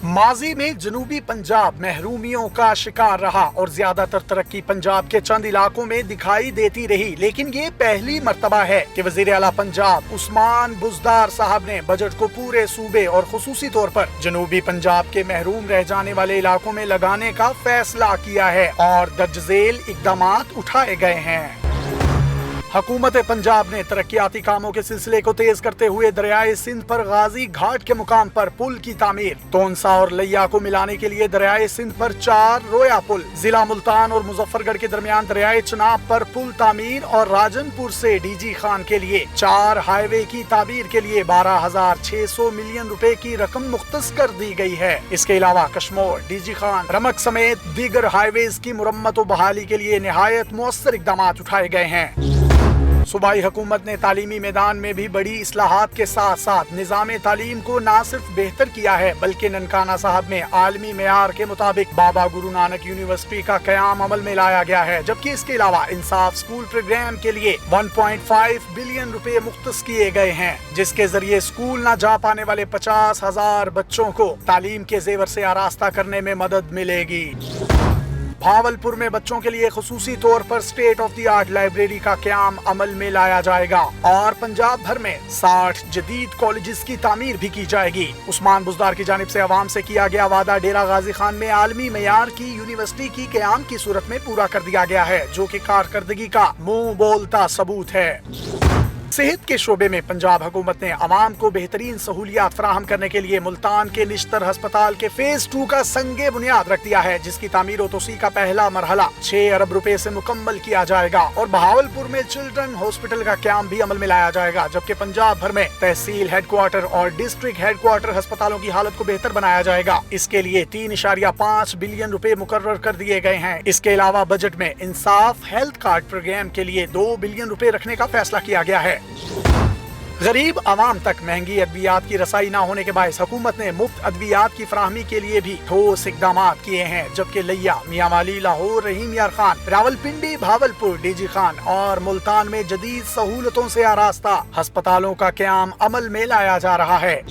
माजी में जनूबी पंजाब महरूमियों का शिकार रहा और ज्यादातर तरक्की पंजाब के चंद इलाकों में दिखाई देती रही, लेकिन ये पहली मर्तबा है कि वजीर आला पंजाब उस्मान बुज़दार साहब ने बजट को पूरे सूबे और खुसूसी तौर पर जनूबी पंजाब के महरूम रह जाने वाले इलाकों में लगाने का फैसला किया है और दर्ज झेल इक़दामात उठाए गए हैं। हुकूमत पंजाब ने तरक्याती कामों के सिलसिले को तेज करते हुए दरियाए सिंध पर गाजी घाट के मुकाम पर पुल की तामीर, तोनसा और लैया को मिलाने के लिए दरियाए सिंध पर 4 रोया पुल, जिला मुल्तान और मुजफ्फरगढ़ के दरमियान दरियाए चनाब पर पुल तामीर और राजनपुर से डीजी खान के लिए 4 हाईवे की तामीर के लिए 12,600 मिलियन रुपए की रकम मुख्तस कर दी गई है। इसके अलावा कश्मोर, डीजी खान, रमक समेत दीगर हाईवेज की मुरम्मत और बहाली के लिए निहायत मुअस्सर इक़दामात उठाए गए हैं। सूबाई हुकूमत ने तालीमी मैदान में भी बड़ी इस्लाहात के साथ साथ निज़ाम तालीम को न सिर्फ बेहतर किया है बल्कि ननकाना साहब में आलमी मेयार के मुताबिक बाबा गुरु नानक यूनिवर्सिटी का क़याम अमल में लाया गया है, जबकि इसके अलावा इंसाफ स्कूल प्रोग्राम के लिए 1.5 बिलियन रुपए मुख्तस किए गए हैं, जिसके जरिए स्कूल न जा पाने वाले 50,000 बच्चों को तालीम के जेवर से आरास्ता करने में मदद मिलेगी। भावलपुर में बच्चों के लिए खुसूसी तौर पर state of the art library का क़याम अमल में लाया जाएगा और पंजाब भर में 60 जदीद कॉलेजेस की तामीर भी की जाएगी। उस्मान बुज़दार की जानिब से अवाम से किया गया वादा डेरा गाजी खान में आलमी मेयार की यूनिवर्सिटी की क़याम की सूरत में पूरा कर दिया गया है, जो कि कारकर्दगी का मुंह बोलता सबूत है। सेहत के शोबे में पंजाब हुकूमत ने अवाम को बेहतरीन सहूलियात फराहम करने के लिए मुल्तान के निश्तर अस्पताल के फेज 2 का संगे बुनियाद रख दिया है, जिसकी तामीर और तोसी का पहला मरहला 6 अरब रुपए से मुकम्मल किया जाएगा और बहावलपुर में चिल्ड्रन हॉस्पिटल का क़याम भी अमल में लाया जाएगा, जबकि पंजाब भर में तहसील हेडक्वार्टर और डिस्ट्रिक्ट हेडक्वार्टर अस्पतालों की हालत को बेहतर बनाया जाएगा। इसके लिए 3.5 बिलियन रुपए मुकर्रर कर दिए गए हैं। इसके अलावा बजट में इंसाफ हेल्थ कार्ड प्रोग्राम के लिए 2 बिलियन रुपए रखने का फैसला किया गया है। गरीब आवाम तक महंगी अद्वियात की रसाई न होने के बायस हुकूमत ने मुफ्त अद्वियात की फराहमी के लिए भी ठोस इक़दामात किए हैं, जबकि लैया, मियांवाली, लाहौर, रहीम यार खान, रावलपिंडी, भावलपुर, डीजी खान और मुल्तान में जदीद सहूलतों से आरास्ता अस्पतालों का क़याम अमल में लाया जा रहा है।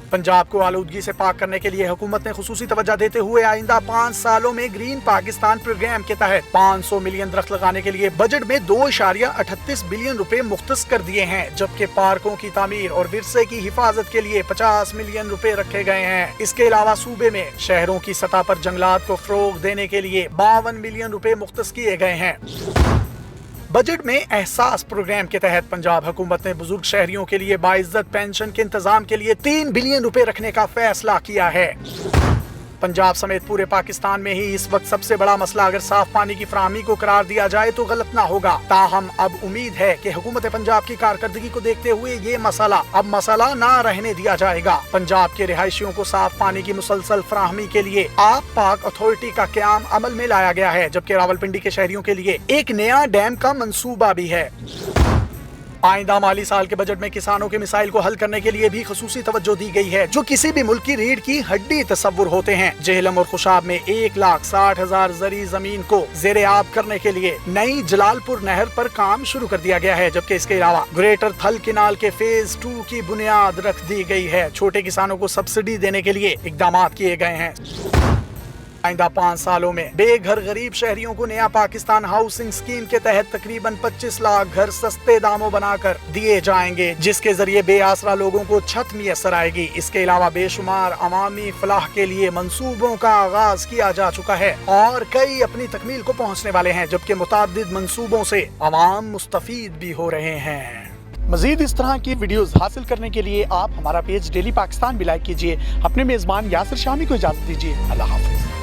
पंजाब को आलूदगी से पाक करने के लिए हुकूमत ने खुसूसी तवज्जो देते हुए आइंदा 5 सालों में ग्रीन पाकिस्तान प्रोग्राम के तहत 500 मिलियन दरख्त लगाने के लिए बजट में 2.38 बिलियन रुपए मुख्तस कर दिए हैं, जबकि पार्कों की तामीर और विरसे की हिफाजत के लिए 50 मिलियन रुपए रखे गए हैं। इसके अलावा सूबे में शहरों की सतह पर जंगलात को फरोग देने के लिए 52 मिलियन रुपए मुख्तस किए गए हैं। बजट में एहसास प्रोग्राम के तहत पंजाब हुकूमत ने बुजुर्ग शहरियों के लिए बाइज्जत पेंशन के इंतजाम के लिए 3 बिलियन रुपए रखने का फैसला किया है। पंजाब समेत पूरे पाकिस्तान में ही इस वक्त सबसे बड़ा मसला अगर साफ पानी की फराहमी को करार दिया जाए तो गलत ना होगा। ताहम अब उम्मीद है कि हुकूमत पंजाब की कारकर्दगी को देखते हुए ये मसला अब मसला ना रहने दिया जाएगा। पंजाब के रिहायशियों को साफ पानी की मुसलसल फराहमी के लिए आप पाक अथॉरिटी का क़याम अमल में लाया गया है, जबकि रावलपिंडी के शहरियों के लिए एक नया डैम का मंसूबा भी है। आइंदा माली साल के बजट में किसानों के मिसाइल को हल करने के लिए भी खुसूसी तवज्जो दी गई है, जो किसी भी मुल्क की रीढ़ की हड्डी तस्वुर होते हैं। जेहलम और खुशाब में 1,60,000 जरी जमीन को ज़ेरे आब करने के लिए नई जलालपुर नहर पर काम शुरू कर दिया गया है, जबकि इसके अलावा ग्रेटर थल किनाल के फेज 2 की बुनियाद रख दी गई है। छोटे किसानों को सब्सिडी देने के लिए इक़दामात किए गए हैं। आइंदा 5 सालों में बेघर गरीब शहरियों को नया पाकिस्तान हाउसिंग स्कीम के तहत तकरीबन 25 लाख घर सस्ते दामों बनाकर दिए जाएंगे, जिसके जरिए बेआसरा लोगों को छत मुयस्सर आएगी। इसके अलावा बेशुमार अवामी फलाह के लिए मंसूबों का आगाज किया जा चुका है और कई अपनी तकमील को पहुँचने वाले हैं, जबकि मुताद्दिद मंसूबों से अवाम मुस्तफीद भी हो रहे हैं। मजीद इस तरह की वीडियोस हासिल करने के लिए आप हमारा पेज डेली पाकिस्तान भी लाइक कीजिए। अपने मेजबान यासिर शामी को इजाजत दीजिए। अल्लाह हाफिज।